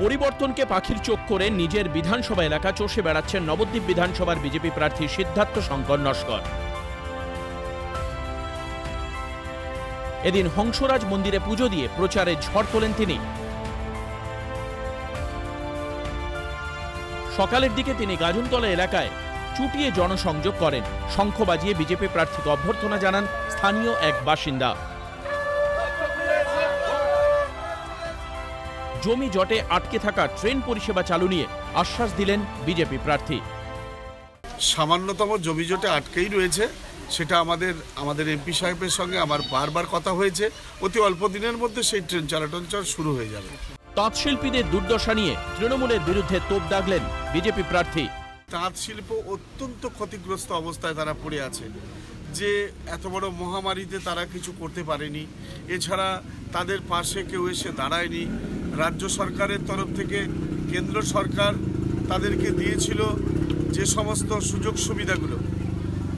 পরিবর্তনকে পাখির চোখ করে নিজের বিধানসভা এলাকা চষে বেড়াচ্ছেন নবদ্বীপ বিধানসভার বিজেপি প্রার্থী সিদ্ধার্থ শঙ্কর নস্কর। এদিন হংসরাজ মন্দিরে পুজো দিয়ে প্রচারে ঝড় তোলেন তিনি। সকালের দিকে তিনি গাজনতলা এলাকায় চুটিয়ে জনসংযোগ করেন। শঙ্খ বাজিয়ে বিজেপি প্রার্থীকে অভ্যর্থনা জানান স্থানীয় এক বাসিন্দা। জমি জটে আটকে থাকা ট্রেন পরিষেবা চালু নিয়ে আশ্বাস দিলেন বিজেপি প্রার্থী। সামান্যতম জমি জটে আটকেই রয়েছে, সেটা আমাদের এমপি সাহেবের সঙ্গে আমার বারবার কথা হয়েছে। অতি অল্প দিনের মধ্যে সেই ট্রেন চলাচল শুরু হয়ে যাবে। তাঁত শিল্পীদের দুর্দশা নিয়ে তৃণমূলের বিরুদ্ধে তোপ দাগলেন বিজেপি প্রার্থী। তাঁত শিল্প অত্যন্ত ক্ষতিগ্রস্ত অবস্থায় তারা পড়ে আছে, যে এত বড় মহামারীতে তারা কিছু করতে পারেনি। এছাড়া তাদের পাশে কেউ এসে দাঁড়ায়নি। রাজ্য সরকারের তরফ থেকে কেন্দ্র সরকার তাদেরকে দিয়েছিল যে সমস্ত সুযোগ সুবিধাগুলো,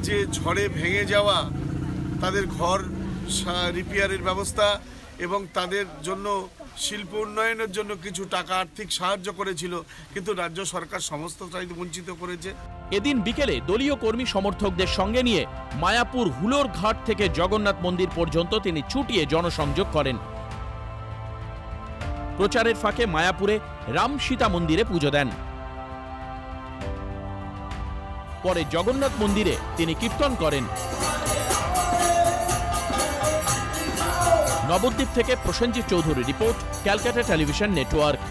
যে ঝড়ে ভেঙে যাওয়া তাদের ঘর রিপেয়ারের ব্যবস্থা এবং তাদের জন্য শিল্প উন্নয়নের জন্য কিছু টাকা আর্থিক সাহায্য করেছিল, কিন্তু রাজ্য সরকার সমস্ত চাইতে বঞ্চিত করেছে। এদিন বিকেলে দলীয় কর্মী সমর্থকদের সঙ্গে নিয়ে মায়াপুর হুলোর ঘাট থেকে জগন্নাথ মন্দির পর্যন্ত তিনি ছুটিয়ে জনসংযোগ করেন। প্রচারের ফাঁকে মায়াপুরে রাম সীতা মন্দিরে পুজো দেন। পরে জগন্নাথ মন্দিরে তিনি কীর্তন করেন। নবদ্বীপ থেকে Prosenjit Chowdhury report, Calcutta television network.